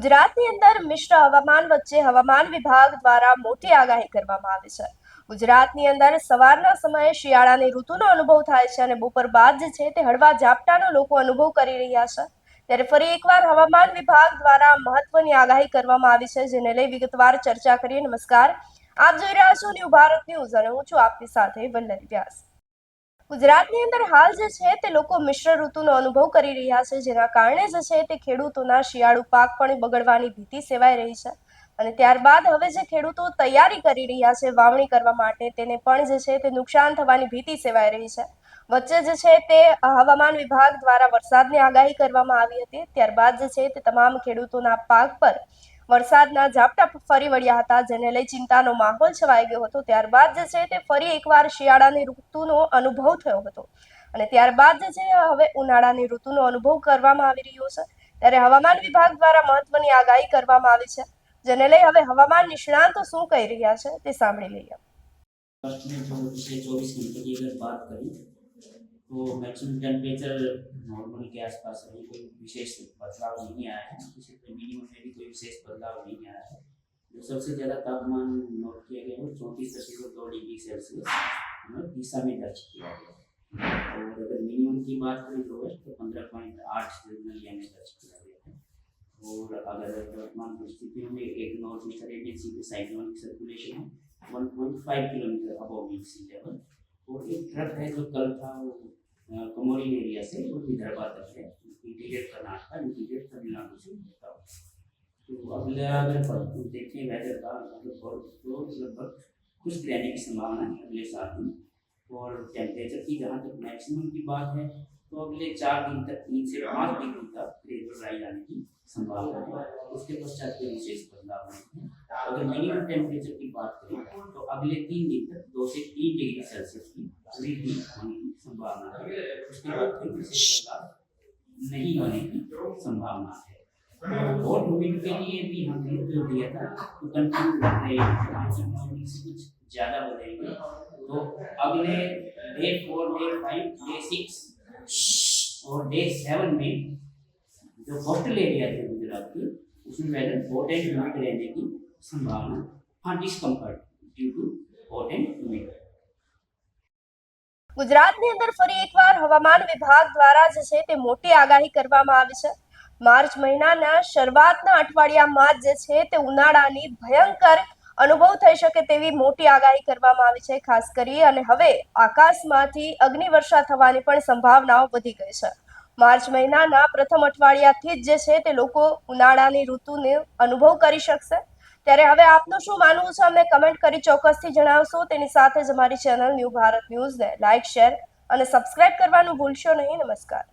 ગુજરાતની અંદર મિશ્ર હવામાન વચ્ચે હવામાન વિભાગ દ્વારા મોટી આગાહી કરવામાં આવી છે। ગુજરાતની અંદર સવારના સમયે શિયાળાની ઋતુનો અનુભવ થાય છે અને બપોર બાદ જે છે તે હળવા ઝાપટાનો લોકો અનુભવ કરી રહ્યા છે। ત્યારે ફરી એકવાર હવામાન વિભાગ દ્વારા મહત્વની આગાહી કરવામાં આવી છે, જેને લઈ વિગતવાર ચર્ચા કરીએ। નમસ્કાર, આપ જોઈ રહ્યા છો ન્યૂ ભારત ન્યૂઝ અને હું છું આપની સાથે વલ્લરી વ્યાસ। ગુજરાતની અંદર હાલ જે છે તે લોકો મિશ્ર ઋતુનો અનુભવ કરી રહ્યા છે, જેના કારણે જે છે તે ખેડૂતોના શિયાળુ પાક પણ બગડવાની ભીતિ સેવાઈ રહી છે અને ત્યારબાદ હવે જે ખેડૂતો તૈયારી કરી રહ્યા છે વાવણી કરવા માટે, તેને પણ જે છે તે નુકસાન થવાની ભીતિ સેવાઈ રહી છે। વચ્ચે જે છે તે હવામાન વિભાગ દ્વારા વરસાદની આગાહી કરવામાં આવી હતી, ત્યારબાદ જે છે તે તમામ ખેડૂતોના પાક પર વરસાદના ઝાપટા ફરી વળ્યા હતા, જેને લઈ ચિંતાનો માહોલ છવાઈ ગયો હતો। ત્યારબાદ જે છે તે ફરી એકવાર શિયાળાની ઋતુનો અનુભવ થયો હતો અને ત્યારબાદ જે છે હવે ઉનાળાની ઋતુનો અનુભવ કરવામાં આવી રહ્યો છે। ત્યારે હવામાન વિભાગ દ્વારા મહત્વની આગાહી કરવામાં આવી છે, જેને લઈ હવે હવામાન નિષ્ણાતો શું કહી રહ્યા છે તે સાંભળી લઈએ। पिछले 24 घंटे की अगर बात करें तो मैक्सिमम टेम्परेचर नॉर्मल के आसपास है, कोई विशेष बदलाव नहीं आया है। मिनिमम में भी कोई विशेष बदलाव नहीं आया है। जो सबसे ज़्यादा तापमान नोट किया गया है 34.2 डिग्री सेल्सियस दिशा में दर्ज किया गया है। और अगर मिनिमम की बात करें तो 15.8 एरिया में दर्ज किया गया है। और अगर वर्तमान परिस्थितियों में एक नॉर्थ ईस्टर्न एजेंसी के साइक्लोनिक सर्कुलेशन है 1.5 किलोमीटर अबव मीन सी लेवल। और एक ट्रक है जो कल था वो कमोरी एरिया से वो विदर्भा तक है, इंटीरियर कर्नाटक इंटीरियर तमिलनाडु से होता है। तो अगले अगर देखें वेदर का तो लगभग खुश रहने की संभावना है अगले 7 दिन। और टेम्परेचर की जहाँ तक मैक्सिमम की बात है तो अगले 4 दिन तक 3 से 5 डिग्री तक ग्रेजुअल राइज आने की संभावना है। उसके पश्चात कोई विशेष बदलाव नहीं है। अगर मिनिमम टेम्परेचर की बात करें तो अगले 3 दिन तक 2 से 3 डिग्री सेल्सियस की वृद्धि होने की संभावना है। उसके बाद कोई विशेष बदलाव नहीं होने की संभावना है। और ह्यूमिडिटी के लिए भी हमने जो दिया था तो कंटिन्यू बढ़ रही है, मॉर्निंग से कुछ ज़्यादा बढ़ेगी। तो अगले डे 4, डे 5, डे 6 और डे 7 में जो कोस्टल एरिया थे गुजरात के, उसमें वेदर हॉट एंड ह्यूमिड रहने की संभावना, हाँ discomfort due to hot and humid. ગુજરાતની અંદર ફરી એકવાર હવામાન વિભાગ દ્વારા જે છે તે મોટી આગાહી કરવામાં આવી છે। માર્ચ મહિનાના શરૂઆતના અઠવાડિયામાં જે છે તે ઉનાળાની ભયંકર અનુભવ થઈ શકે તેવી મોટી આગાહી કરવામાં આવી છે। ખાસ કરી અને હવે આકાશમાંથી અગ્નિવર્ષા થવાની પણ સંભાવનાઓ વધી ગઈ છે। માર્ચ મહિનાના પ્રથમ અઠવાડિયાથી જ જે છે તે લોકો ઉનાળાની ઋતુનો અનુભવ કરી શકશે। ત્યારે હવે આપનું શું માનવું છે અમને કમેન્ટ કરી ચોક્કસથી જણાવશો। તેની સાથે જ અમારી ચેનલ ન્યૂ ભારત ન્યૂઝને લાઇક, શેર અને સબસ્ક્રાઇબ કરવાનું ભૂલશો નહીં। નમસ્કાર।